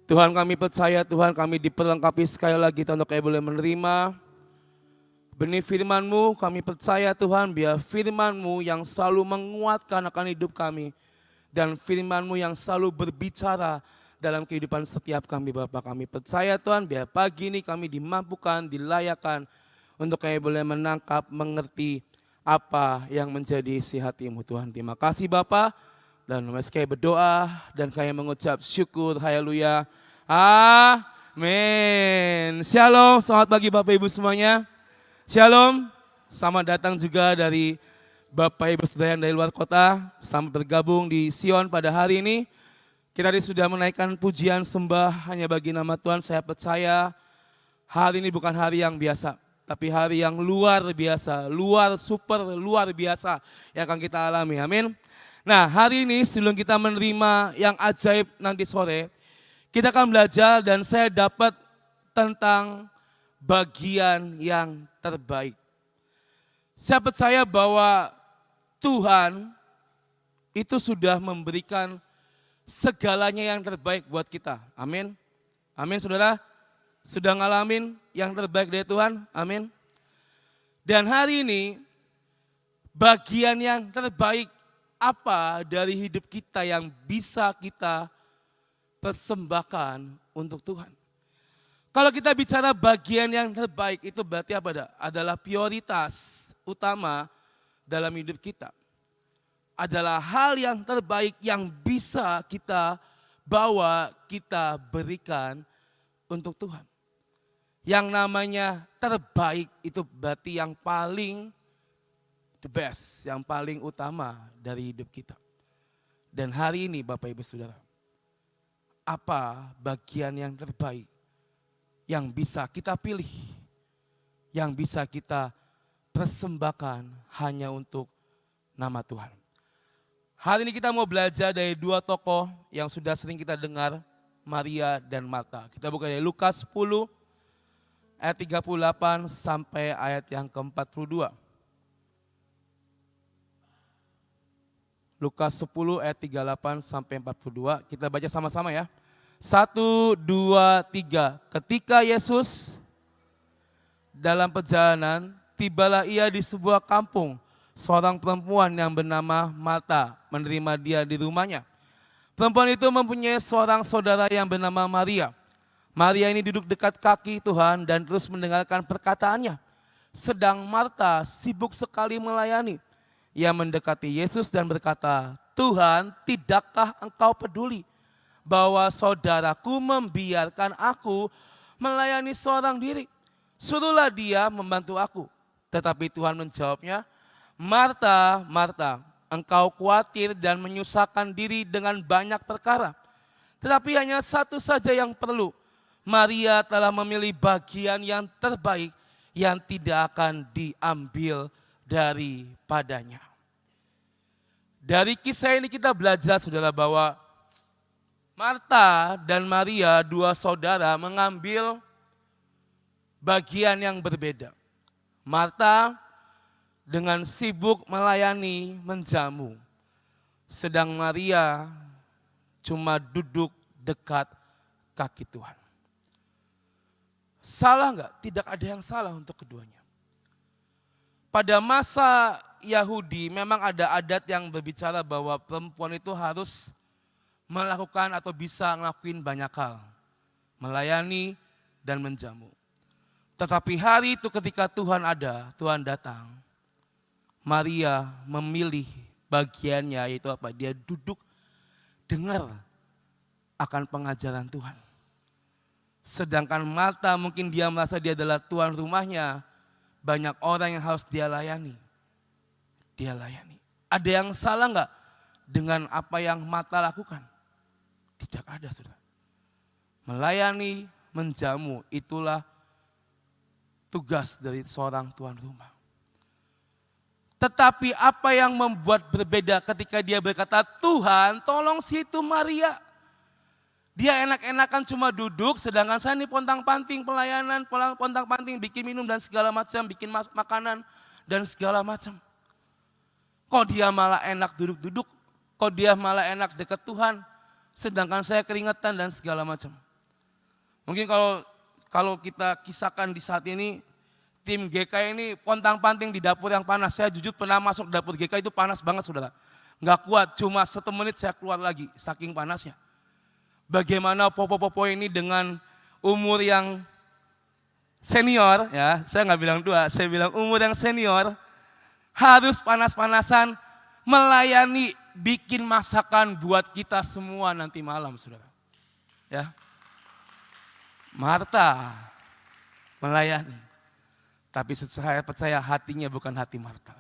Tuhan kami percaya, Tuhan kami diperlengkapi sekali lagi Tuhan untuk kami boleh menerima benih firman-Mu. Kami percaya Tuhan biar firman-Mu yang selalu menguatkan akan hidup kami. Dan firman-Mu yang selalu berbicara dalam kehidupan setiap kami Bapa. Kami percaya Tuhan biar pagi ini kami dimampukan, dilayakkan untuk kami boleh menangkap, mengerti apa yang menjadi isi hati-Mu Tuhan. Terima kasih Bapa. Dan kami berdoa dan kami mengucap syukur, haleluya, amin. Shalom, selamat pagi Bapak Ibu semuanya. Shalom, selamat datang juga dari Bapak Ibu Saudara yang dari luar kota. Selamat bergabung di Sion pada hari ini. Kita tadi sudah menaikkan pujian sembah hanya bagi nama Tuhan. Saya percaya hari ini bukan hari yang biasa, tapi hari yang luar biasa, luar biasa yang akan kita alami, amin. Nah, hari ini sebelum kita menerima yang ajaib nanti sore, kita akan belajar dan saya dapat tentang bagian yang terbaik. Saya percaya bahwa Tuhan itu sudah memberikan segalanya yang terbaik buat kita. Amin. Amin saudara. Sudah ngalamin yang terbaik dari Tuhan. Amin. Dan hari ini bagian yang terbaik apa dari hidup kita yang bisa kita persembahkan untuk Tuhan. Kalau kita bicara bagian yang terbaik itu berarti apa? Adalah prioritas utama dalam hidup kita. Adalah hal yang terbaik yang bisa kita bawa, kita berikan untuk Tuhan. Yang namanya terbaik itu berarti yang paling the best, yang paling utama dari hidup kita. Dan hari ini Bapak Ibu Saudara, apa bagian yang terbaik yang bisa kita pilih, yang bisa kita persembahkan hanya untuk nama Tuhan. Hari ini kita mau belajar dari dua tokoh yang sudah sering kita dengar, Maria dan Marta. Kita buka dari Lukas 10 ayat 38 sampai ayat yang ke-42. Lukas 10 ayat 38 sampai 42, kita baca sama-sama ya. 1, 2, 3. Ketika Yesus dalam perjalanan, tibalah ia di sebuah kampung. Seorang perempuan yang bernama Marta menerima dia di rumahnya. Perempuan itu mempunyai seorang saudara yang bernama Maria. Maria ini duduk dekat kaki Tuhan dan terus mendengarkan perkataannya. Sedang Marta sibuk sekali melayani. Ia mendekati Yesus dan berkata, Tuhan, tidakkah engkau peduli bahwa saudaraku membiarkan aku melayani seorang diri? Suruhlah dia membantu aku. Tetapi Tuhan menjawabnya, Marta, Marta, engkau khawatir dan menyusahkan diri dengan banyak perkara. Tetapi hanya satu saja yang perlu. Maria telah memilih bagian yang terbaik yang tidak akan diambil daripadanya. Dari kisah ini kita belajar saudara bahwa Marta dan Maria dua saudara mengambil bagian yang berbeda. Marta dengan sibuk melayani, menjamu. Sedang Maria cuma duduk dekat kaki Tuhan. Salah enggak? Tidak ada yang salah untuk keduanya. Pada masa Yahudi memang ada adat yang berbicara bahwa perempuan itu harus melakukan atau bisa ngelakuin banyak hal. Melayani dan menjamu. Tetapi hari itu ketika Tuhan ada, Tuhan datang. Maria memilih bagiannya yaitu apa? Dia duduk dengar akan pengajaran Tuhan. Sedangkan Marta mungkin dia merasa dia adalah tuan rumahnya. Banyak orang yang harus dia layani. Dia layani. Ada yang salah enggak dengan apa yang Marta lakukan? Tidak ada saudara. Melayani, menjamu itulah tugas dari seorang tuan rumah. Tetapi apa yang membuat berbeda ketika dia berkata, Tuhan tolong situ Maria. Dia enak-enakan cuma duduk, sedangkan saya ini pontang-panting pelayanan, pontang-panting bikin minum dan segala macam, bikin makanan dan segala macam. Kok dia malah enak duduk-duduk, kok dia malah enak dekat Tuhan, sedangkan saya keringetan dan segala macam. Mungkin kalau kita kisahkan di saat ini, tim GK ini pontang-panting di dapur yang panas. Saya jujur pernah masuk dapur GK itu panas banget saudara. Nggak kuat, cuma 1 menit saya keluar lagi, saking panasnya. Bagaimana popo-popo ini dengan umur yang senior, ya saya nggak bilang tua, saya bilang umur yang senior, harus panas-panasan melayani, bikin masakan buat kita semua nanti malam saudara. Ya, Marta melayani, tapi saya percaya hatinya bukan hati Marta.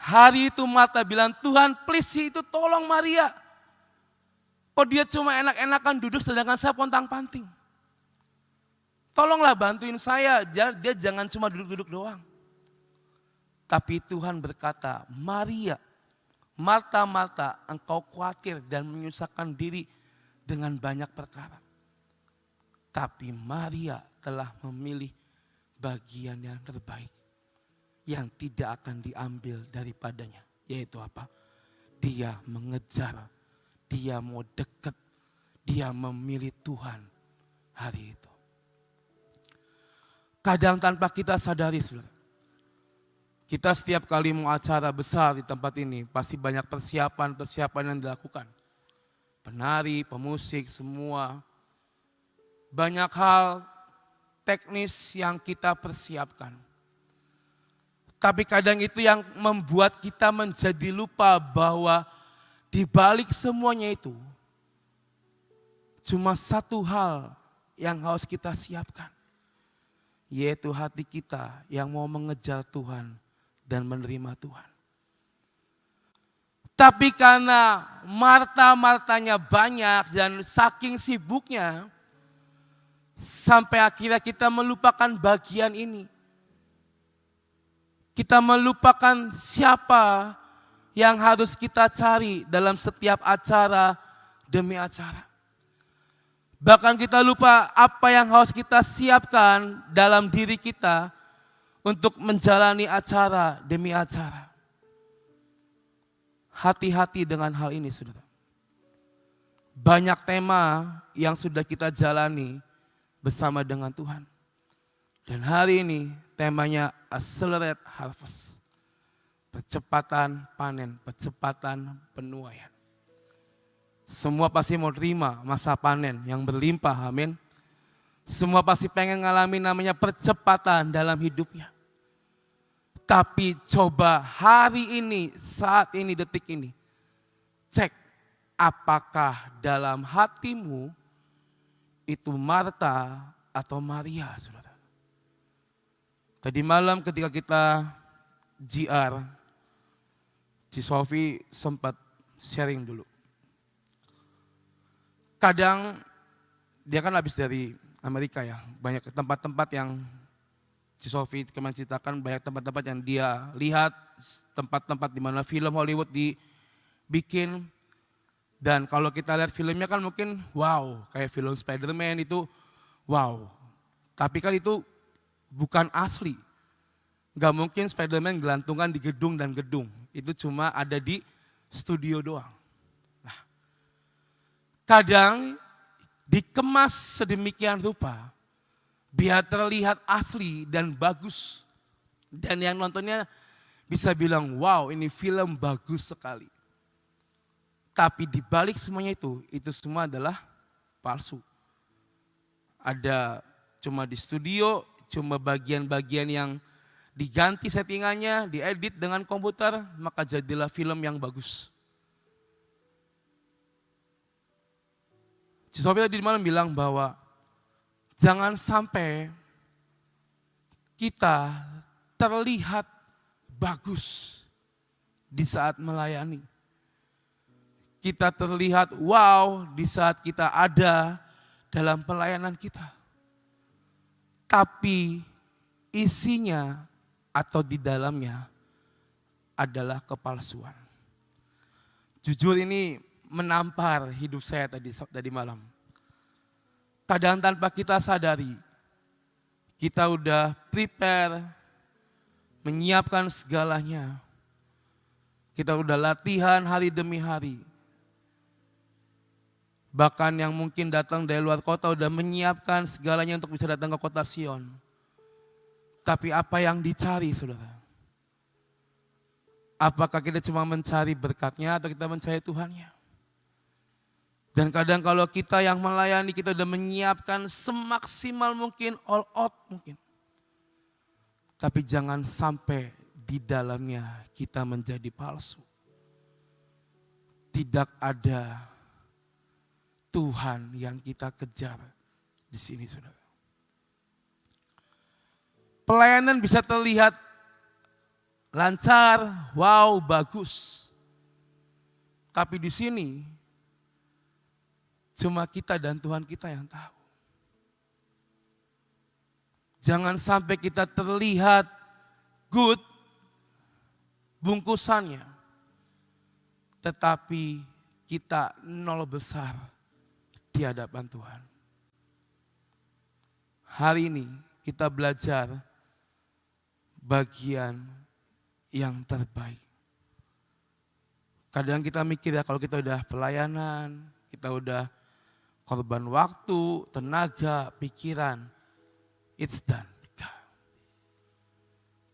Hari itu Marta bilang, Tuhan please itu tolong Maria. Kok dia cuma enak-enakan duduk sedangkan saya pontang-panting. Tolonglah bantuin saya, dia jangan cuma duduk-duduk doang. Tapi Tuhan berkata, Maria, Marta, Marta, engkau khawatir dan menyusahkan diri dengan banyak perkara. Tapi Maria telah memilih bagian yang terbaik, yang tidak akan diambil daripadanya. Yaitu apa? Dia mengejar, dia mau dekat, dia memilih Tuhan hari itu. Kadang tanpa kita sadari saudara, kita setiap kali mau acara besar di tempat ini, pasti banyak persiapan yang dilakukan. Penari, pemusik, semua. Banyak hal teknis yang kita persiapkan. Tapi kadang itu yang membuat kita menjadi lupa bahwa di balik semuanya itu, cuma satu hal yang harus kita siapkan. Yaitu hati kita yang mau mengejar Tuhan dan menerima Tuhan. Tapi karena Marta-Martanya banyak dan saking sibuknya, sampai akhirnya kita melupakan bagian ini. Kita melupakan siapa yang harus kita cari dalam setiap acara demi acara. Bahkan kita lupa apa yang harus kita siapkan dalam diri kita untuk menjalani acara demi acara. Hati-hati dengan hal ini saudara. Banyak tema yang sudah kita jalani bersama dengan Tuhan. Dan hari ini temanya Accelerate Harvest. Percepatan panen, percepatan penuaian. Semua pasti mau terima masa panen yang berlimpah, amin. Semua pasti pengen ngalamin namanya percepatan dalam hidupnya. Tapi coba hari ini, saat ini, detik ini, cek apakah dalam hatimu itu Marta atau Maria, saudara. Tadi malam ketika kita JR, Ci Sofi sempat sharing dulu. Kadang dia kan habis dari Amerika ya, banyak tempat-tempat yang Ci Sofi kemarin ceritakan, banyak tempat-tempat yang dia lihat, tempat-tempat di mana film Hollywood dibikin. Dan kalau kita lihat filmnya kan mungkin wow, kayak film Spider-Man itu wow. Tapi kan itu bukan asli. Gak mungkin Spider-Man gelantungan di gedung dan gedung. Itu cuma ada di studio doang. Nah, kadang dikemas sedemikian rupa, biar terlihat asli dan bagus. Dan yang nontonnya bisa bilang, wow ini film bagus sekali. Tapi di balik semuanya itu semua adalah palsu. Ada cuma di studio, cuma bagian-bagian yang diganti settingannya, diedit dengan komputer, maka jadilah film yang bagus. Ci Sofi tadi malam bilang bahwa jangan sampai kita terlihat bagus di saat melayani. Kita terlihat wow di saat kita ada dalam pelayanan kita. Tapi isinya atau di dalamnya adalah kepalsuan. Jujur ini menampar hidup saya tadi malam. Kadang tanpa kita sadari, kita udah prepare, menyiapkan segalanya. Kita udah latihan hari demi hari. Bahkan yang mungkin datang dari luar kota udah menyiapkan segalanya untuk bisa datang ke kota Sion. Tapi apa yang dicari, saudara? Apakah kita cuma mencari berkatnya atau kita mencari Tuhannya? Dan kadang kalau kita yang melayani, kita udah menyiapkan semaksimal mungkin, all out mungkin. Tapi jangan sampai di dalamnya kita menjadi palsu. Tidak ada Tuhan yang kita kejar di sini, saudara. Pelayanan bisa terlihat lancar, wow, bagus. Tapi di sini cuma kita dan Tuhan kita yang tahu. Jangan sampai kita terlihat good bungkusannya, tetapi kita nol besar di hadapan Tuhan. Hari ini kita belajar bagian yang terbaik. Kadang kita mikir ya, kalau kita udah pelayanan, kita udah korban waktu, tenaga, pikiran, it's done.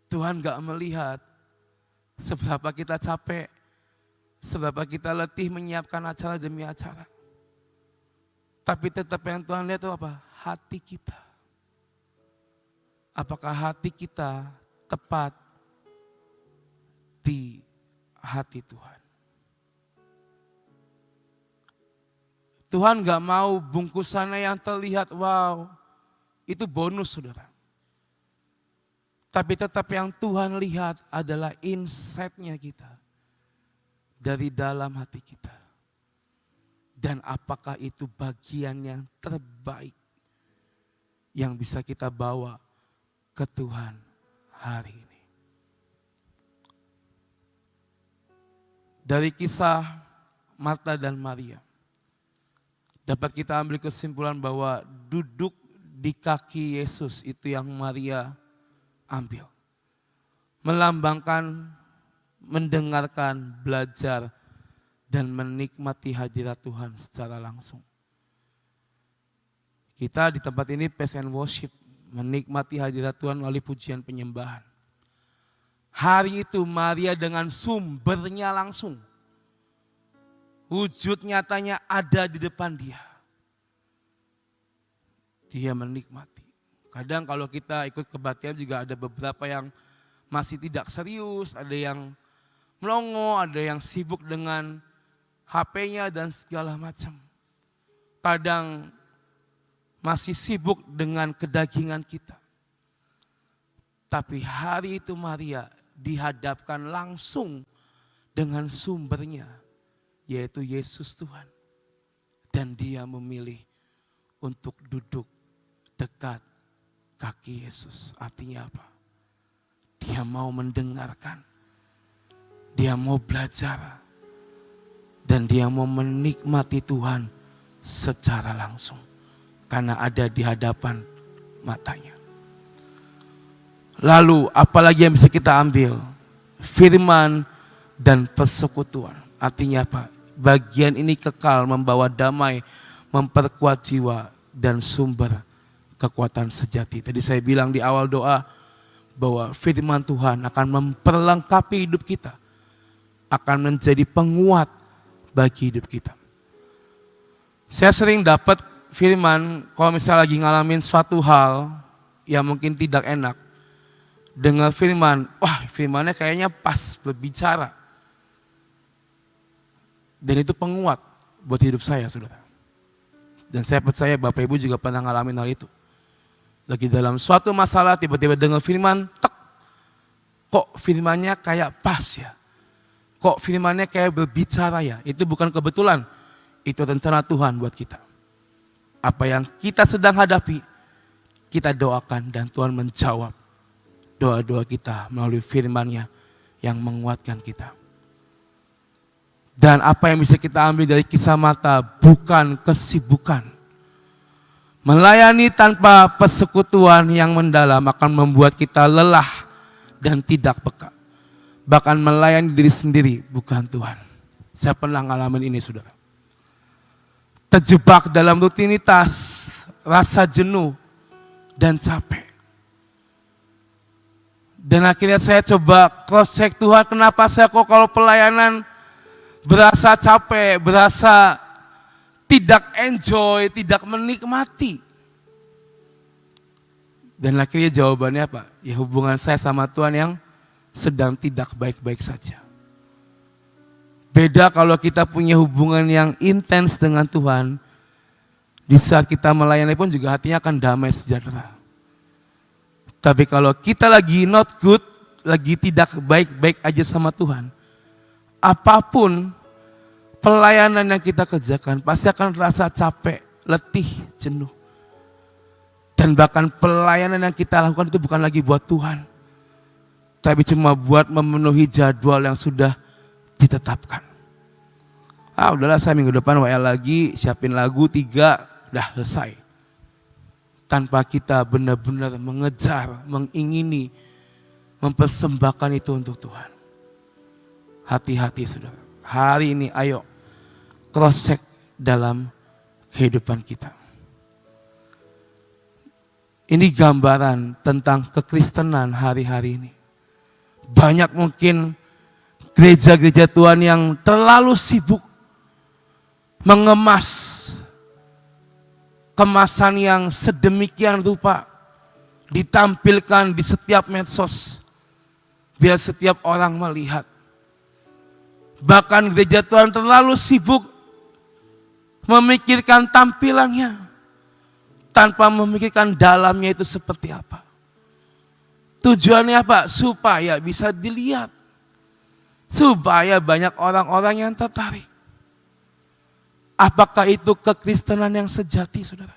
Tuhan gak melihat seberapa kita capek, seberapa kita letih menyiapkan acara demi acara. Tapi tetap yang Tuhan lihat itu apa? Hati kita. Apakah hati kita tepat di hati Tuhan? Tuhan gak mau bungkusannya yang terlihat, wow, itu bonus, saudara. Tapi tetap yang Tuhan lihat adalah insight-nya kita. Dari dalam hati kita. Dan apakah itu bagian yang terbaik yang bisa kita bawa ke Tuhan hari ini. Dari kisah Marta dan Maria, dapat kita ambil kesimpulan bahwa duduk di kaki Yesus itu yang Maria ambil. Melambangkan, mendengarkan, belajar, dan menikmati hadirat Tuhan secara langsung. Kita di tempat ini praise and worship, menikmati hadirat Tuhan melalui pujian penyembahan. Hari itu Maria dengan sumbernya langsung. Wujud nyatanya ada di depan dia. Dia menikmati. Kadang kalau kita ikut kebaktian juga ada beberapa yang masih tidak serius, ada yang melongo, ada yang sibuk dengan HP-nya dan segala macam. Kadang masih sibuk dengan kedagingan kita. Tapi hari itu Maria dihadapkan langsung dengan sumbernya, yaitu Yesus Tuhan. Dan dia memilih untuk duduk dekat kaki Yesus. Artinya apa? Dia mau mendengarkan. Dia mau belajar. Dan dia mau menikmati Tuhan secara langsung. Karena ada di hadapan matanya. Lalu apalagi yang bisa kita ambil? Firman dan persekutuan. Artinya apa? Bagian ini kekal membawa damai, memperkuat jiwa dan sumber kekuatan sejati. Tadi saya bilang di awal doa bahwa firman Tuhan akan memperlengkapi hidup kita. Akan menjadi penguat bagi hidup kita. Saya sering dapat firman kalau misalnya lagi ngalamin suatu hal yang mungkin tidak enak. Dengar firman, wah firmannya kayaknya pas berbicara. Dan itu penguat buat hidup saya, saudara. Dan saya percaya Bapak Ibu juga pernah ngalamin hal itu. Lagi dalam suatu masalah tiba-tiba dengar firman, tek, kok firmannya kayak pas ya. Kok firmannya kayak berbicara ya. Itu bukan kebetulan, itu rencana Tuhan buat kita. Apa yang kita sedang hadapi, kita doakan dan Tuhan menjawab doa-doa kita melalui firman-Nya yang menguatkan kita. Dan apa yang bisa kita ambil dari kisah Marta bukan kesibukan. Melayani tanpa persekutuan yang mendalam akan membuat kita lelah dan tidak peka. Bahkan melayani diri sendiri bukan Tuhan. Saya pernah ngalamin ini, saudara. terjebak dalam rutinitas, rasa jenuh, dan capek. Dan akhirnya saya coba cross check, Tuhan kenapa saya kok kalau pelayanan berasa capek, berasa tidak enjoy, tidak menikmati. Dan akhirnya jawabannya apa? Ya hubungan saya sama Tuhan yang sedang tidak baik-baik saja. Beda kalau kita punya hubungan yang intens dengan Tuhan, di saat kita melayani pun juga hatinya akan damai sejahtera. Tapi kalau kita lagi not good, lagi tidak baik-baik aja sama Tuhan, apapun pelayanan yang kita kerjakan pasti akan terasa capek, letih, jenuh. Dan bahkan pelayanan yang kita lakukan itu bukan lagi buat Tuhan, tapi cuma buat memenuhi jadwal yang sudah ditetapkan. Udahlah saya minggu depan WA lagi, siapin lagu 3, udah selesai. Tanpa kita benar-benar mengejar, mengingini, mempersembahkan itu untuk Tuhan. Hati-hati saudara. Hari ini ayo cross check dalam kehidupan kita. Ini gambaran tentang kekristenan hari-hari ini. Banyak mungkin gereja-gereja Tuhan yang terlalu sibuk mengemas kemasan yang sedemikian rupa ditampilkan di setiap medsos biar setiap orang melihat. Bahkan gereja Tuhan terlalu sibuk memikirkan tampilannya tanpa memikirkan dalamnya itu seperti apa. Tujuannya apa? Supaya bisa dilihat. Supaya banyak orang-orang yang tertarik. Apakah itu kekristenan yang sejati, saudara?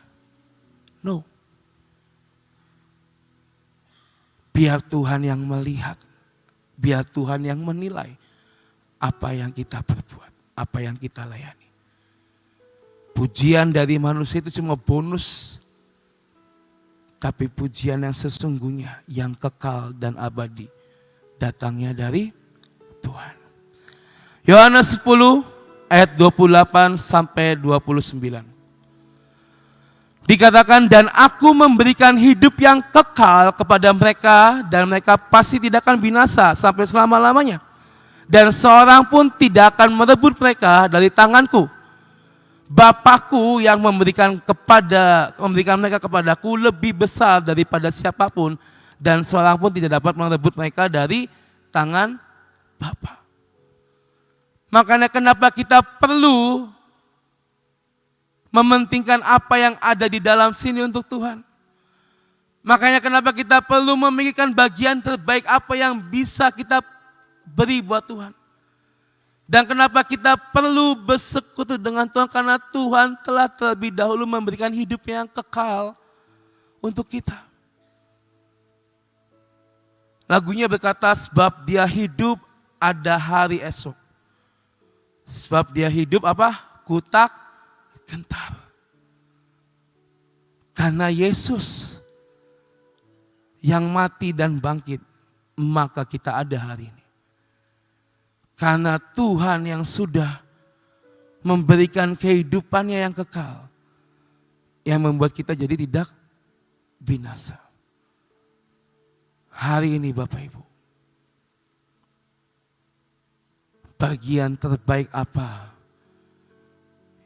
No. Biar Tuhan yang melihat, biar Tuhan yang menilai apa yang kita perbuat, apa yang kita layani. Pujian dari manusia itu cuma bonus, tapi pujian yang sesungguhnya, yang kekal dan abadi, datangnya dari Tuhan. Yohanes 10 ayat 28 sampai 29. Dikatakan, dan aku memberikan hidup yang kekal kepada mereka, dan mereka pasti tidak akan binasa sampai selama-lamanya. Dan seorang pun tidak akan merebut mereka dari tanganku. Bapakku yang memberikan mereka kepadaku lebih besar daripada siapapun, dan seorang pun tidak dapat merebut mereka dari tangan Bapa. Makanya kenapa kita perlu mementingkan apa yang ada di dalam sini untuk Tuhan. Makanya kenapa kita perlu memikirkan bagian terbaik apa yang bisa kita beri buat Tuhan. Dan kenapa kita perlu bersekutu dengan Tuhan, karena Tuhan telah terlebih dahulu memberikan hidup yang kekal untuk kita. Lagunya berkata, sebab dia hidup ada hari esok. Sebab dia hidup apa? Kutak gentar. Karena Yesus yang mati dan bangkit, maka kita ada hari ini. Karena Tuhan yang sudah memberikan kehidupannya yang kekal, yang membuat kita jadi tidak binasa. Hari ini Bapak Ibu, bagian terbaik apa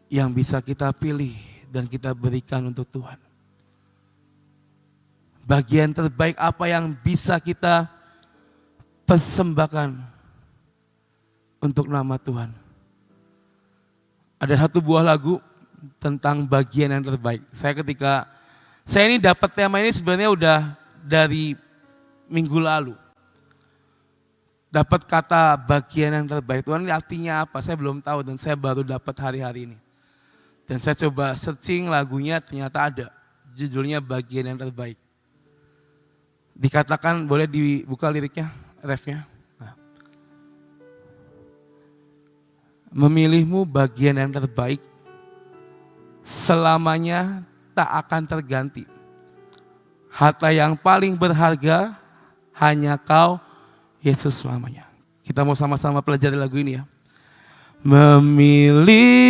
yang bisa kita pilih dan kita berikan untuk Tuhan? Bagian terbaik apa yang bisa kita persembahkan untuk nama Tuhan? Ada satu buah lagu tentang bagian yang terbaik. Saya ini dapat tema ini sebenarnya udah dari minggu lalu. Dapat kata bagian yang terbaik. Tuhan, ini artinya apa? Saya belum tahu dan saya baru dapat hari-hari ini. Dan saya coba searching lagunya, ternyata ada. Judulnya bagian yang terbaik. Dikatakan, boleh dibuka liriknya, refnya. Nah. Memilihmu bagian yang terbaik, selamanya tak akan terganti. Harta yang paling berharga, hanya kau Yesus selamanya. Kita mau sama-sama pelajari lagu ini ya. Memilihmu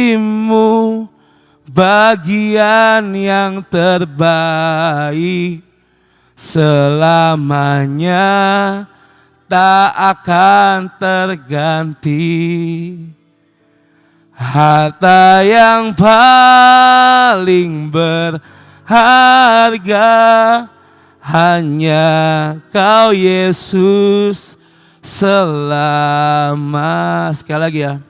bagian yang terbaik selamanya tak akan terganti. Harta yang paling berharga hanya Kau Yesus selama. Sekali lagi ya.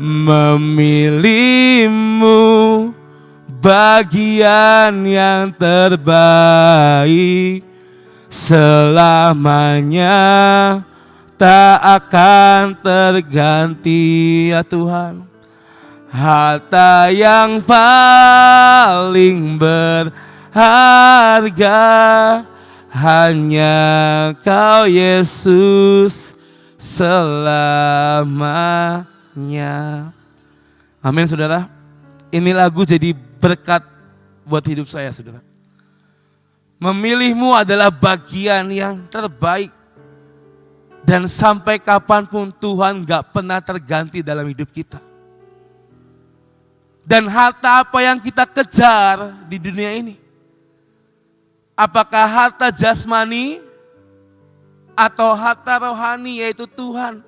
Memilihmu bagian yang terbaik selamanya tak akan terganti ya Tuhan. Harta yang paling berharga hanya Kau Yesus selamanya. Amin saudara. Ini lagu jadi berkat buat hidup saya saudara. Memilihmu adalah bagian yang terbaik. Dan sampai kapanpun Tuhan gak pernah terganti dalam hidup kita. Dan harta apa yang kita kejar di dunia ini? Apakah harta jasmani atau harta rohani yaitu Tuhan?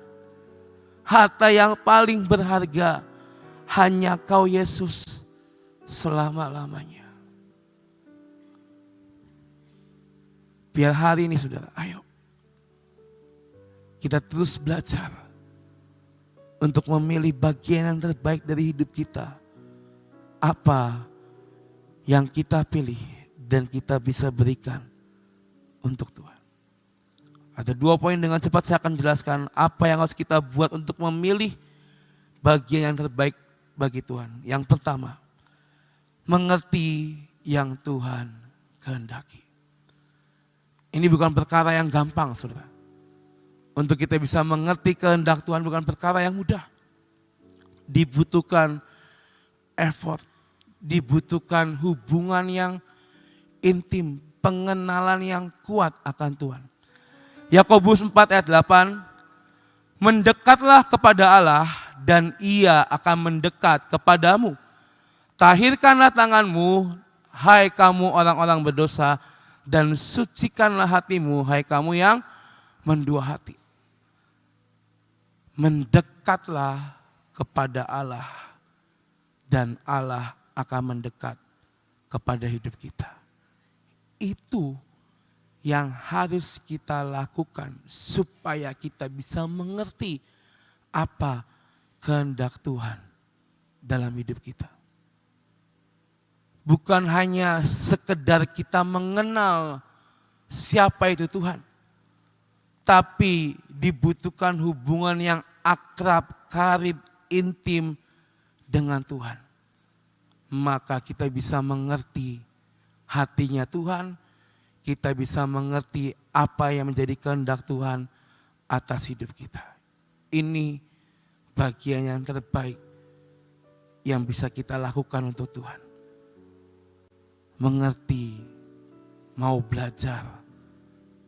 Harta yang paling berharga hanya Kau Yesus selama-lamanya. Biar hari ini saudara, ayo. Kita terus belajar untuk memilih bagian yang terbaik dari hidup kita. Apa yang kita pilih dan kita bisa berikan untuk Tuhan. Ada 2 poin dengan cepat saya akan jelaskan apa yang harus kita buat untuk memilih bagian yang terbaik bagi Tuhan. Yang pertama, mengerti yang Tuhan kehendaki. Ini bukan perkara yang gampang saudara. Untuk kita bisa mengerti kehendak Tuhan bukan perkara yang mudah. Dibutuhkan effort, dibutuhkan hubungan yang intim, pengenalan yang kuat akan Tuhan. Yakobus 4 ayat 8, mendekatlah kepada Allah dan Ia akan mendekat kepadamu. Tahirkanlah tanganmu, hai kamu orang-orang berdosa, dan sucikanlah hatimu, hai kamu yang mendua hati. Mendekatlah kepada Allah dan Allah akan mendekat kepada hidup kita. Itu yang harus kita lakukan supaya kita bisa mengerti apa kehendak Tuhan dalam hidup kita. Bukan hanya sekedar kita mengenal siapa itu Tuhan. Tapi dibutuhkan hubungan yang akrab, karib, intim dengan Tuhan. Maka kita bisa mengerti hatinya Tuhan, kita bisa mengerti apa yang menjadi kehendak Tuhan atas hidup kita. Ini bagian yang terbaik yang bisa kita lakukan untuk Tuhan. Mengerti, mau belajar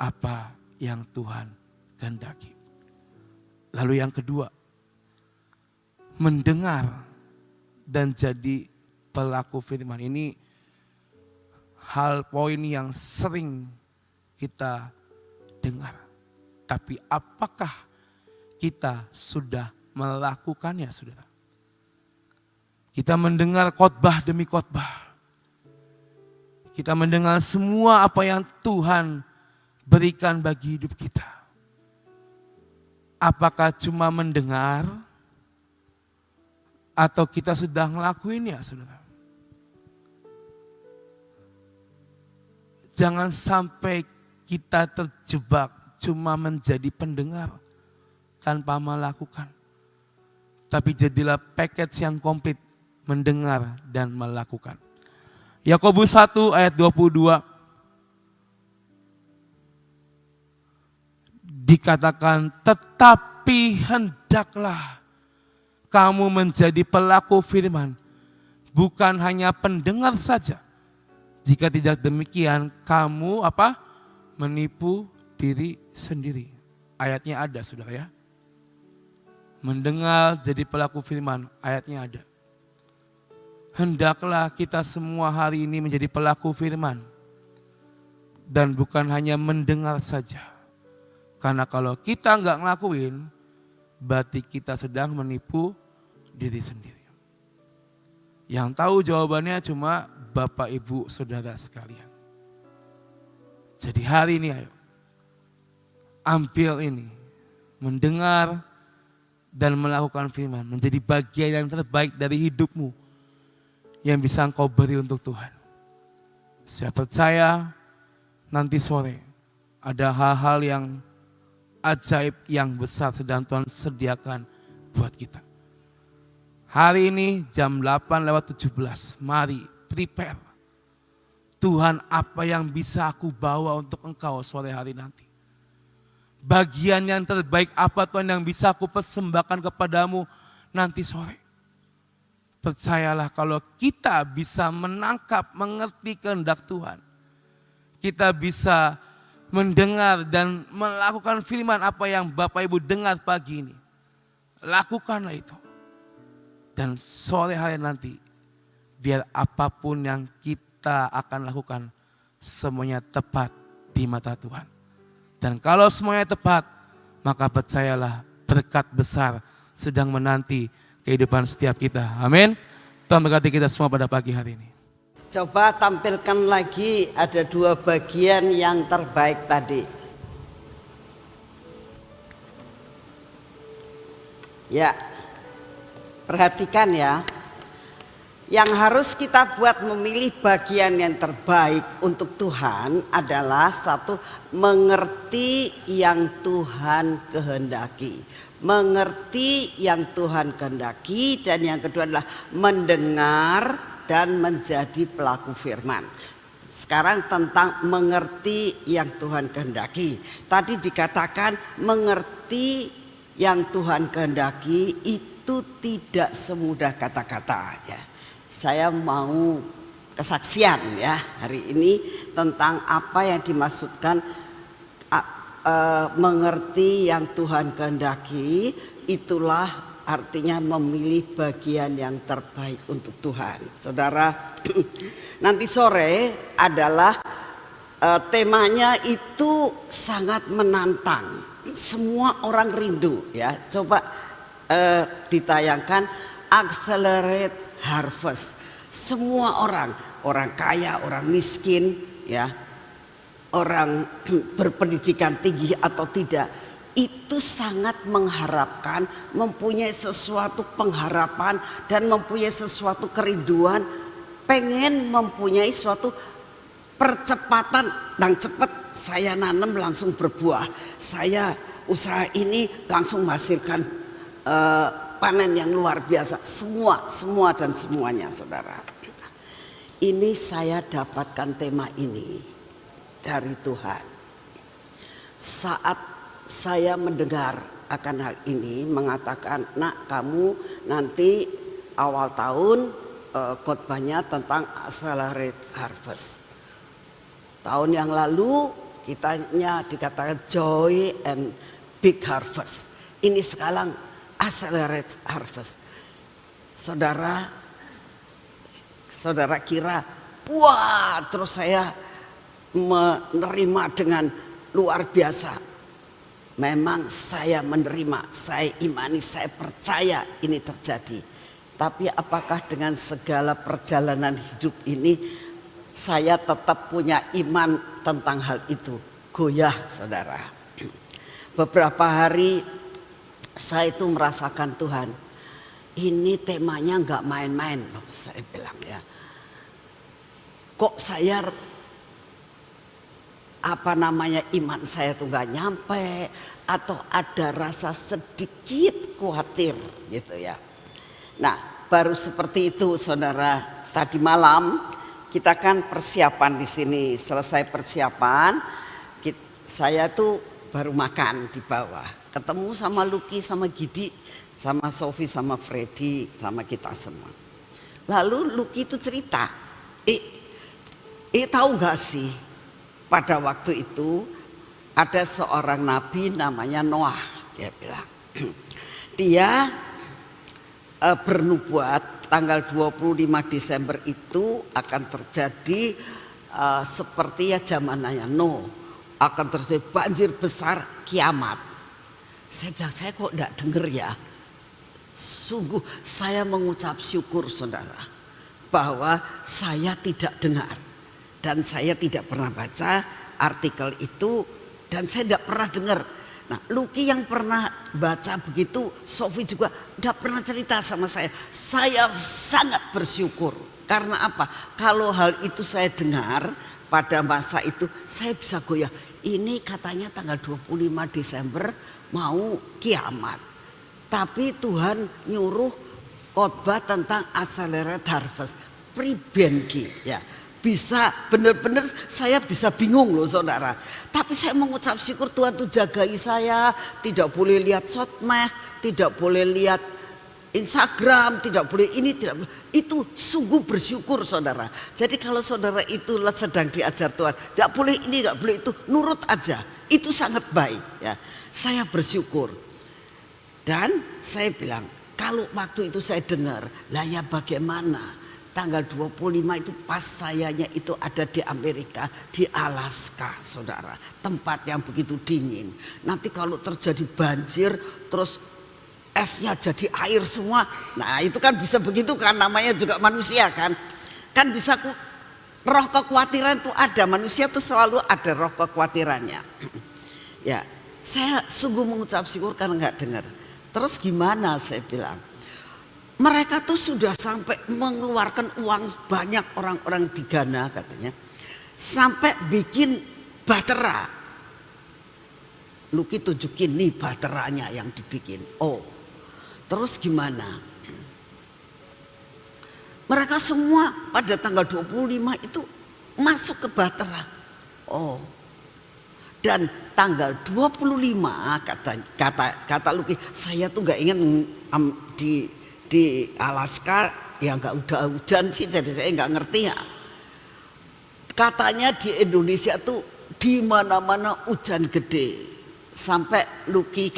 apa yang Tuhan kehendaki. Lalu yang kedua, mendengar dan jadi pelaku firman. Ini hal poin yang sering kita dengar. Tapi apakah kita sudah melakukannya, saudara? Kita mendengar khotbah demi khotbah. Kita mendengar semua apa yang Tuhan berikan bagi hidup kita. Apakah cuma mendengar atau kita sudah ngelakuinnya, saudara? Jangan sampai kita terjebak cuma menjadi pendengar tanpa melakukan. Tapi jadilah package yang komplit, mendengar dan melakukan. Yakobus 1 ayat 22. Dikatakan, tetapi hendaklah kamu menjadi pelaku firman, bukan hanya pendengar saja. Jika tidak demikian, kamu menipu diri sendiri. Ayatnya ada, saudara ya. Mendengar jadi pelaku firman, ayatnya ada. hendaklah kita semua hari ini menjadi pelaku firman. Dan bukan hanya mendengar saja. Karena kalau kita nggak ngelakuin, berarti kita sedang menipu diri sendiri. Yang tahu jawabannya cuma Bapak, Ibu, Saudara sekalian. Jadi hari ini ayo, ambil ini, mendengar dan melakukan firman, menjadi bagian yang terbaik dari hidupmu yang bisa engkau beri untuk Tuhan. Saya percaya nanti sore ada hal-hal yang ajaib yang besar sedang Tuhan sediakan buat kita. Hari ini jam 8:17, mari prepare. Tuhan, apa yang bisa aku bawa untuk engkau sore hari nanti? Bagian yang terbaik apa Tuhan yang bisa aku persembahkan kepadamu nanti sore? Percayalah kalau kita bisa menangkap, mengerti kehendak Tuhan. Kita bisa mendengar dan melakukan firman apa yang Bapak Ibu dengar pagi ini. Lakukanlah itu. Dan sore hari nanti, biar apapun yang kita akan lakukan, semuanya tepat di mata Tuhan. Dan kalau semuanya tepat, maka percayalah berkat besar sedang menanti kehidupan setiap kita. Amin. Tuhan berkati kita semua pada pagi hari ini. Coba tampilkan lagi ada 2 bagian yang terbaik tadi. Ya, perhatikan ya. Yang harus kita buat memilih bagian yang terbaik untuk Tuhan adalah satu, mengerti yang Tuhan kehendaki. Mengerti yang Tuhan kehendaki, dan yang kedua adalah mendengar dan menjadi pelaku firman. Sekarang tentang mengerti yang Tuhan kehendaki. Tadi dikatakan mengerti yang Tuhan kehendaki itu tidak semudah kata-kata ya. Saya mau kesaksian ya hari ini tentang apa yang dimaksudkan mengerti yang Tuhan kehendaki. Itulah artinya memilih bagian yang terbaik untuk Tuhan. Saudara, nanti sore adalah temanya itu sangat menantang. Semua orang rindu ya. Coba ditayangkan Accelerate Harvest. Semua orang kaya, orang miskin ya, orang berpendidikan tinggi atau tidak, itu sangat mengharapkan, mempunyai sesuatu pengharapan dan mempunyai sesuatu kerinduan, pengen mempunyai suatu percepatan dan cepat. Saya nanam langsung berbuah, saya usaha ini langsung menghasilkan panen yang luar biasa. Semua dan semuanya, saudara. Ini saya dapatkan tema ini dari Tuhan. Saat saya mendengar akan hal ini, mengatakan, nak kamu nanti awal tahun khotbahnya tentang Accelerate Harvest. Tahun yang lalu kitanya dikatakan Joy and Big Harvest. Ini sekarang Accelerate Harvest. Saudara kira, wah, terus saya menerima dengan luar biasa. Memang saya menerima, saya imani, saya percaya ini terjadi. Tapi apakah dengan segala perjalanan hidup ini saya tetap punya iman tentang hal itu? Goyah, saudara. Beberapa hari saya itu merasakan Tuhan, ini temanya nggak main-main loh, saya bilang ya. Kok saya iman saya tuh nggak nyampe, atau ada rasa sedikit khawatir gitu ya. Nah, baru seperti itu, saudara. Tadi malam kita kan persiapan di sini, selesai persiapan, saya tuh baru makan di bawah. Ketemu sama Lucky, sama Gidi, sama Sofi, sama Freddy, sama kita semua. Lalu Lucky itu cerita, tahu gak sih, pada waktu itu ada seorang nabi namanya Noah, dia bilang. Dia bernubuat tanggal 25 Desember itu akan terjadi seperti ya zamannya Nuh, akan terjadi banjir besar, kiamat. Saya bilang, saya kok enggak dengar ya. Sungguh saya mengucap syukur saudara, bahwa saya tidak dengar dan saya tidak pernah baca artikel itu, dan saya tidak pernah dengar. Nah, Lucky yang pernah baca begitu, Sofi juga gak pernah cerita sama saya. Saya sangat bersyukur. Karena apa? Kalau hal itu saya dengar pada masa itu, saya bisa goyah. Ini katanya tanggal 25 Desember mau kiamat. Tapi Tuhan nyuruh khotbah tentang accelerated harvest. Pribenki ya. Bisa benar-benar saya bisa bingung loh saudara. Tapi saya mengucap syukur Tuhan tuh jagai saya. Tidak boleh lihat sosmed, tidak boleh lihat Instagram, tidak boleh ini, tidak boleh. Itu sungguh bersyukur saudara. Jadi kalau saudara itu sedang diajar Tuhan, tidak boleh ini, tidak boleh itu, nurut aja. Itu sangat baik ya. Saya bersyukur. Dan saya bilang, kalau waktu itu saya dengar, lah ya bagaimana? Tanggal 25 itu pas sayanya itu ada di Amerika, di Alaska saudara. Tempat yang begitu dingin. Nanti kalau terjadi banjir terus esnya jadi air semua. Nah itu kan bisa begitu kan, namanya juga manusia kan. Kan bisa roh kekhawatiran itu ada, manusia itu selalu ada roh kekhawatirannya. Ya saya sungguh mengucap syukur karena nggak dengar. Terus gimana saya bilang. Mereka tuh sudah sampai mengeluarkan uang banyak orang-orang di Ghana katanya. Sampai bikin bahtera. Lucky tunjukin nih bahteranya yang dibikin. Oh, terus gimana? Mereka semua pada tanggal 25 itu masuk ke bahtera. Oh, dan tanggal 25 kata Lucky, saya tuh gak ingin di Alaska ya nggak udah hujan sih, jadi saya nggak ngerti ya. Katanya di Indonesia tuh di mana-mana hujan gede. Sampai Lucky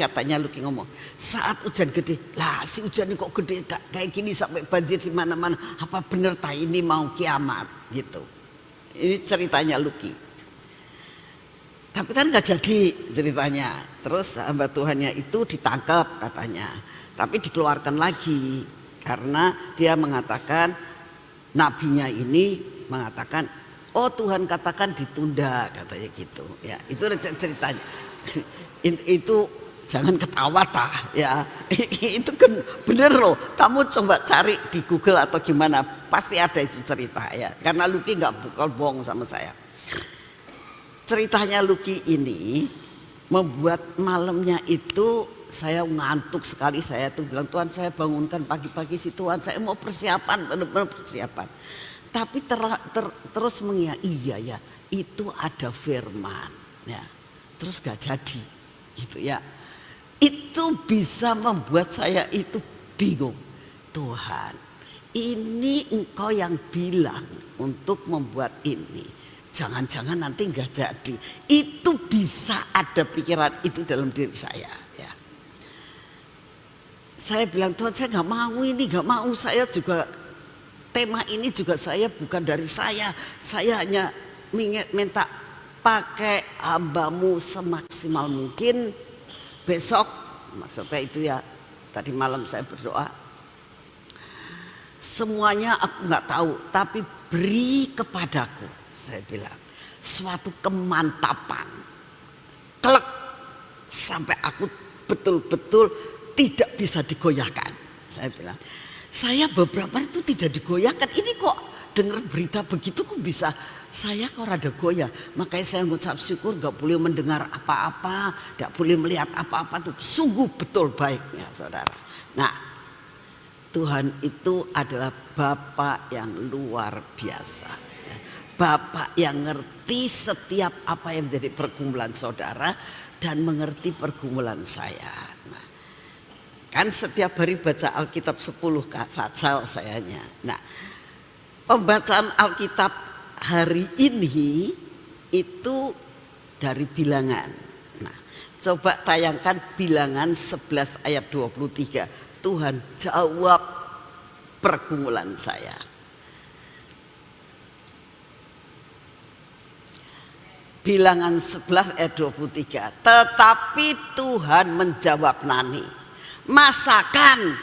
ngomong, saat hujan gede, lah si hujan kok gede kayak gini sampai banjir di mana-mana. Apa bener tak ini mau kiamat gitu. Ini ceritanya Lucky. Tapi kan nggak jadi ceritanya. Terus hamba Tuhannya itu ditangkap katanya. Tapi dikeluarkan lagi karena dia mengatakan, nabinya ini mengatakan, oh Tuhan katakan ditunda katanya gitu. Ya itu ceritanya. Itu jangan ketawa tah ya. Itu kan bener loh. Kamu coba cari di Google atau gimana, pasti ada itu cerita ya. Karena Lucky nggak bakal bohong sama saya. Ceritanya Lucky ini membuat malamnya itu saya ngantuk sekali. Saya tuh bilang, Tuhan saya bangunkan pagi-pagi sih Tuhan, saya mau persiapan, benar-benar persiapan. Tapi terus mengingat, iya ya itu ada firman ya. Terus gak jadi gitu ya. Itu bisa membuat saya itu bingung. Tuhan ini engkau yang bilang untuk membuat ini, jangan-jangan nanti gak jadi. Itu bisa ada pikiran itu dalam diri saya ya. Saya bilang Tuhan saya gak mau ini, gak mau. Saya juga tema ini juga saya bukan dari saya hanya minta pakai hambamu semaksimal mungkin. Besok maksudnya itu ya, tadi malam saya berdoa, semuanya aku gak tahu, tapi beri kepadaku, saya bilang, suatu kemantapan, kelek, sampai aku betul-betul tidak bisa digoyahkan. Saya bilang, saya beberapa itu tidak digoyahkan. Ini kok dengar berita begitu kok bisa, saya kok rada goyah. Makanya saya mengucap syukur gak boleh mendengar apa-apa, gak boleh melihat apa-apa. Itu sungguh betul baiknya saudara. Nah, Tuhan itu adalah Bapa yang luar biasa. Bapa yang ngerti setiap apa yang menjadi pergumulan saudara dan mengerti pergumulan saya. Nah, kan setiap hari baca Alkitab 10 pasal sayanya. Nah, pembacaan Alkitab hari ini itu dari Bilangan. Nah, coba tayangkan Bilangan 11 ayat 23. Tuhan jawab pergumulan saya. Bilangan 11 ayat 23. Tetapi Tuhan menjawab Nani, masakan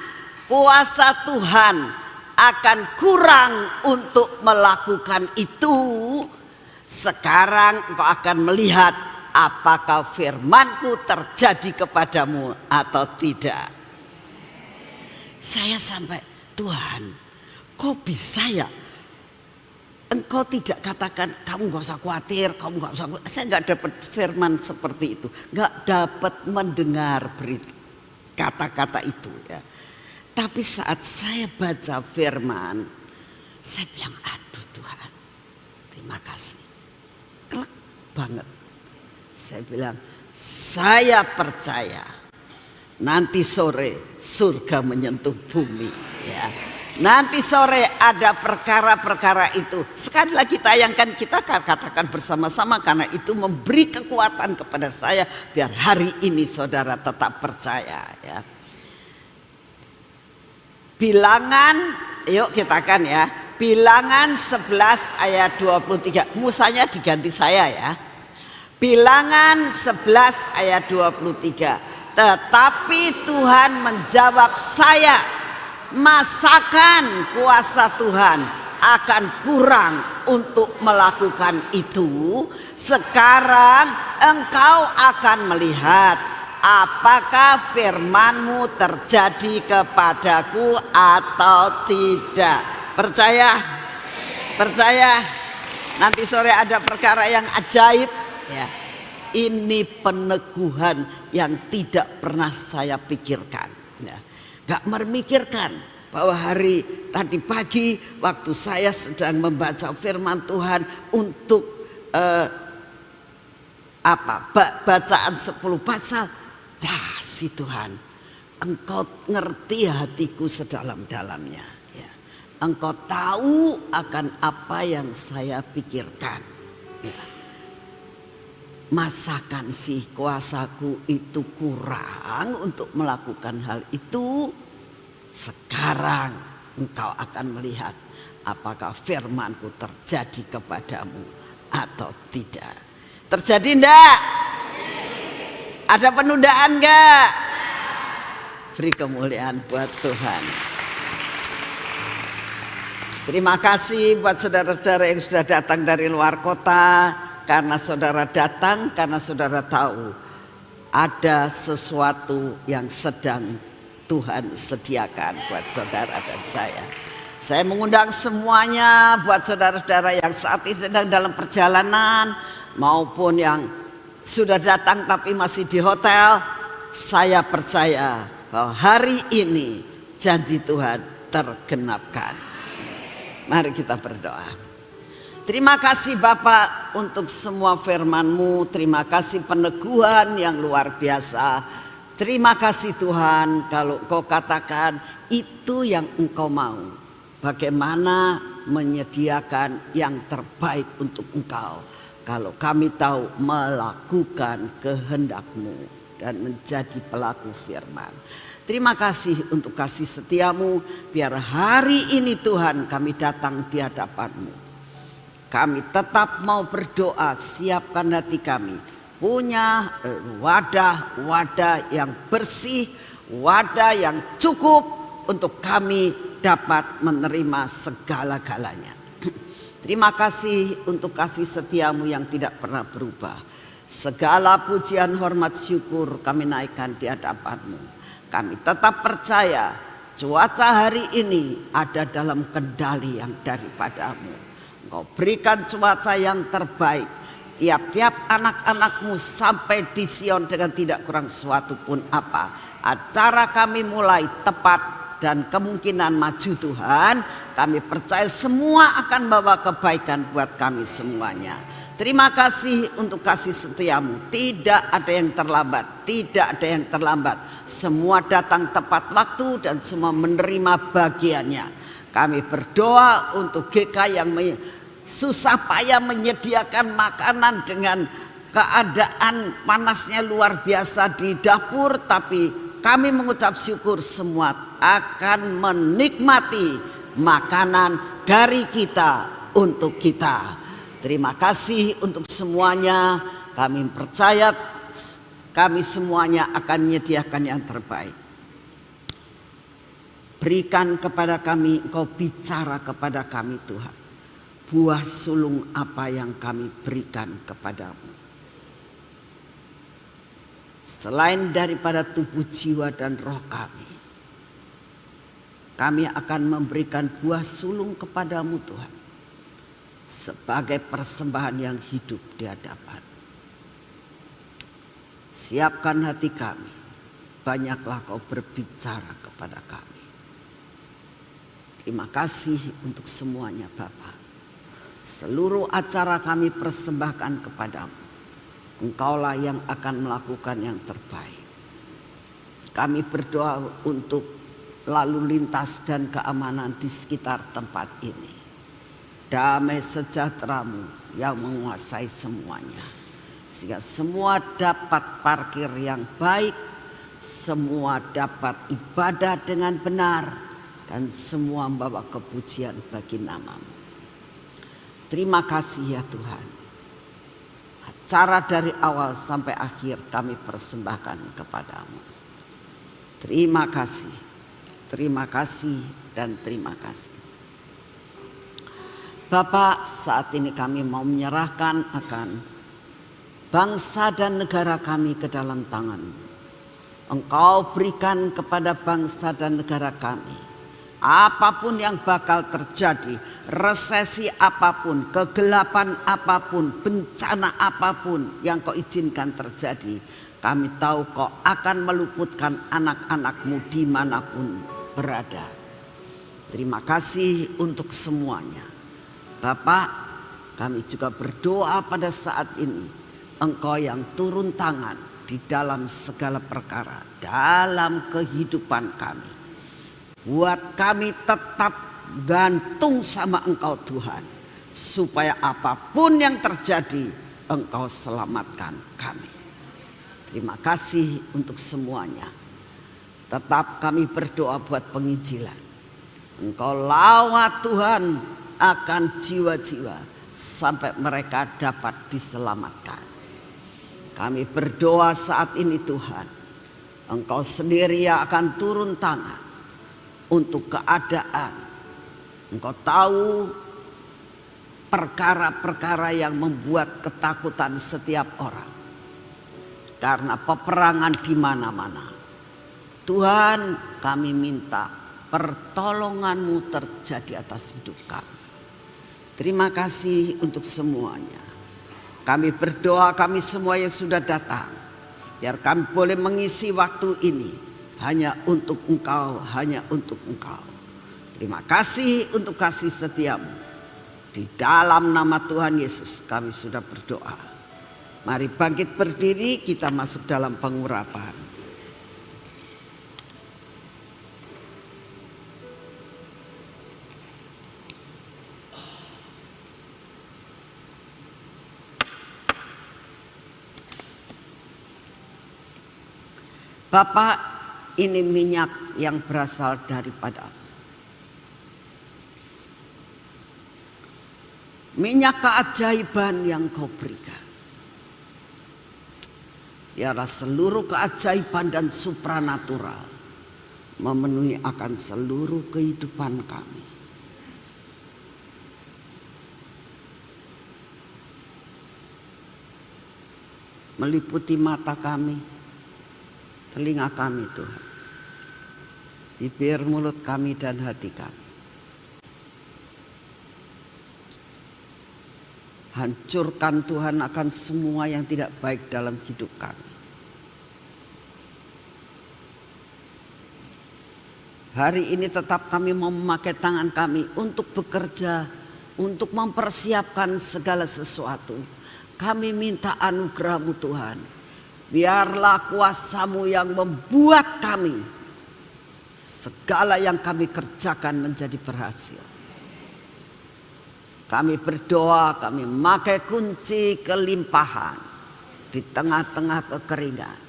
kuasa Tuhan akan kurang untuk melakukan itu? Sekarang engkau akan melihat apakah firmanku terjadi kepadamu atau tidak. Saya sampai, Tuhan, kok bisa ya? Engkau tidak katakan kamu gak usah khawatir, kamu gak usah khawatir. Saya gak dapat firman seperti itu, gak dapat mendengar kata-kata itu ya. Tapi saat saya baca firman, saya bilang, aduh Tuhan, terima kasih. Klek banget. Saya bilang, saya percaya nanti sore surga menyentuh bumi ya. Nanti sore ada perkara-perkara itu. Sekali lagi tayangkan, kita katakan bersama-sama, karena itu memberi kekuatan kepada saya biar hari ini saudara tetap percaya ya. Bilangan, yuk kita kan ya. Bilangan 11 ayat 23. Musanya diganti saya ya. Bilangan 11 ayat 23. Tetapi Tuhan menjawab saya, masakan kuasa Tuhan akan kurang untuk melakukan itu? Sekarang engkau akan melihat apakah firmanmu terjadi kepadaku atau tidak. Percaya? Percaya? Nanti sore ada perkara yang ajaib ya. Ini peneguhan yang tidak pernah saya pikirkan ya. Gak memikirkan bahwa hari tadi pagi waktu saya sedang membaca firman Tuhan untuk bacaan 10 pasal, lah si Tuhan, engkau ngerti hatiku sedalam-dalamnya ya. Engkau tahu akan apa yang saya pikirkan ya. Masakan sih kuasaku itu kurang untuk melakukan hal itu? Sekarang engkau akan melihat apakah firmanku terjadi kepadamu atau tidak. Terjadi enggak? Ada penundaan enggak? Beri kemuliaan buat Tuhan. Terima kasih buat saudara-saudara yang sudah datang dari luar kota. Karena saudara datang, karena saudara tahu ada sesuatu yang sedang Tuhan sediakan buat saudara dan saya. Saya mengundang semuanya buat saudara-saudara yang saat ini sedang dalam perjalanan maupun yang sudah datang tapi masih di hotel. Saya percaya bahwa hari ini janji Tuhan tergenapkan. Mari kita berdoa. Terima kasih Bapak untuk semua firman-Mu. Terima kasih peneguhan yang luar biasa. Terima kasih Tuhan kalau Engkau katakan itu yang Engkau mau. Bagaimana menyediakan yang terbaik untuk Engkau. Kalau kami tahu melakukan kehendak-Mu dan menjadi pelaku firman. Terima kasih untuk kasih setiamu. Biar hari ini Tuhan kami datang di hadapan-Mu. Kami tetap mau berdoa, siapkan hati kami. Punya wadah-wadah yang bersih, wadah yang cukup untuk kami dapat menerima segala-galanya. Terima kasih untuk kasih setiamu yang tidak pernah berubah. Segala pujian, hormat, syukur kami naikkan di hadapan-Mu. Kami tetap percaya cuaca hari ini ada dalam kendali yang daripada-Mu. Engkau berikan cuaca yang terbaik. Tiap-tiap anak-anak-Mu sampai di Sion dengan tidak kurang suatu pun apa. Acara kami mulai tepat dan kemungkinan maju Tuhan. Kami percaya semua akan bawa kebaikan buat kami semuanya. Terima kasih untuk kasih setiamu. Tidak ada yang terlambat. Tidak ada yang terlambat. Semua datang tepat waktu dan semua menerima bagiannya. Kami berdoa untuk GK yang susah payah menyediakan makanan dengan keadaan panasnya luar biasa di dapur. Tapi kami mengucap syukur semua akan menikmati makanan dari kita untuk kita. Terima kasih untuk semuanya. Kami percaya kami semuanya akan menyediakan yang terbaik. Berikan kepada kami, Engkau bicara kepada kami Tuhan. Buah sulung apa yang kami berikan kepadamu. Selain daripada tubuh, jiwa, dan roh kami akan memberikan buah sulung kepadamu Tuhan. Sebagai persembahan yang hidup di hadapan. Siapkan hati kami. Banyaklah kau berbicara kepada kami. Terima kasih untuk semuanya Bapa. Seluruh acara kami persembahkan kepadamu. Engkaulah yang akan melakukan yang terbaik. Kami berdoa untuk lalu lintas dan keamanan di sekitar tempat ini. Damai sejahtera-Mu yang menguasai semuanya. Sehingga semua dapat parkir yang baik. Semua dapat ibadah dengan benar. Dan semua membawa kepujian bagi nama-Mu. Terima kasih ya Tuhan. Acara dari awal sampai akhir kami persembahkan kepadamu. Terima kasih. Terima kasih dan terima kasih. Bapak, saat ini kami mau menyerahkan akan bangsa dan negara kami ke dalam tangan-Mu. Engkau berikan kepada bangsa dan negara kami apapun yang bakal terjadi, resesi apapun, kegelapan apapun, bencana apapun yang Kau izinkan terjadi, kami tahu Kau akan meluputkan anak-anak-Mu dimanapun berada. Terima kasih untuk semuanya. Bapak, kami juga berdoa pada saat ini, Engkau yang turun tangan di dalam segala perkara, dalam kehidupan kami. Buat kami tetap gantung sama Engkau Tuhan. Supaya apapun yang terjadi, Engkau selamatkan kami. Terima kasih untuk semuanya. Tetap kami berdoa buat penginjilan. Engkau lawat Tuhan akan jiwa-jiwa sampai mereka dapat diselamatkan. Kami berdoa saat ini Tuhan. Engkau sendiri yang akan turun tangan untuk keadaan. Engkau tahu perkara-perkara yang membuat ketakutan setiap orang. Karena peperangan di mana-mana. Tuhan, kami minta pertolongan-Mu terjadi atas hidup kami. Terima kasih untuk semuanya. Kami berdoa kami semua yang sudah datang. Biar kami boleh mengisi waktu ini. Hanya untuk Engkau, hanya untuk Engkau. Terima kasih untuk kasih setia-Mu. Di dalam nama Tuhan Yesus kami sudah berdoa. Mari bangkit berdiri, kita masuk dalam pengurapan. Bapak, ini minyak yang berasal daripada minyak keajaiban yang Kau berikan. Biarlah seluruh keajaiban dan supranatural memenuhi akan seluruh kehidupan kami. Meliputi mata kami, telinga kami Tuhan, bibir, mulut kami dan hati kami. Hancurkan Tuhan akan semua yang tidak baik dalam hidup kami. Hari ini tetap kami mau memakai tangan kami untuk bekerja, untuk mempersiapkan segala sesuatu. Kami minta anugerah-Mu Tuhan. Biarlah kuasa-Mu yang membuat kami segala yang kami kerjakan menjadi berhasil. Kami berdoa, kami memakai kunci kelimpahan di tengah-tengah kekeringan.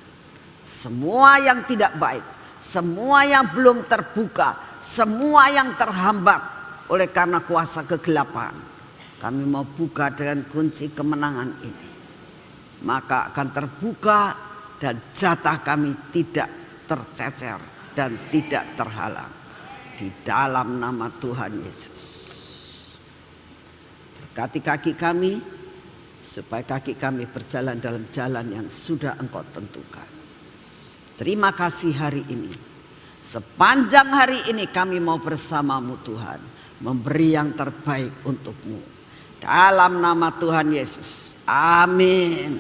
semua yang tidak baik, semua yang belum terbuka, semua yang terhambat oleh karena kuasa kegelapan, kami mau buka dengan kunci kemenangan ini. Maka akan terbuka dan jatah kami tidak tercecer dan tidak terhalang. Di dalam nama Tuhan Yesus. Berkati kaki kami, supaya kaki kami berjalan dalam jalan yang sudah Engkau tentukan. Terima kasih hari ini. Sepanjang hari ini kami mau bersamamu Tuhan, memberi yang terbaik untuk-Mu. Dalam nama Tuhan Yesus. Amin.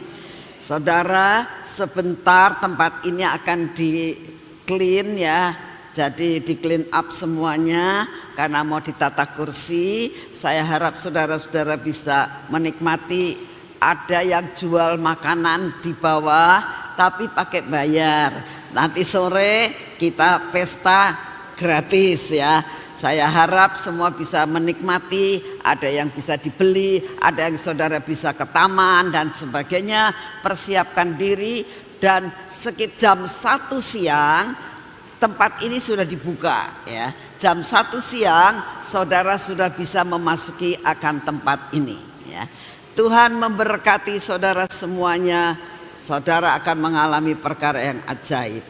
Saudara, sebentar tempat ini akan di clean ya. Jadi di clean up semuanya karena mau ditata kursi. Saya harap saudara-saudara bisa menikmati. Ada yang jual makanan di bawah tapi pakai bayar. Nanti sore kita pesta gratis ya. Saya harap semua bisa menikmati. Ada yang bisa dibeli, ada yang saudara bisa ke taman dan sebagainya. Persiapkan diri dan sekitar jam 1 siang tempat ini sudah dibuka ya. Jam 1 siang saudara sudah bisa memasuki akan tempat ini ya. Tuhan memberkati saudara semuanya. Saudara akan mengalami perkara yang ajaib.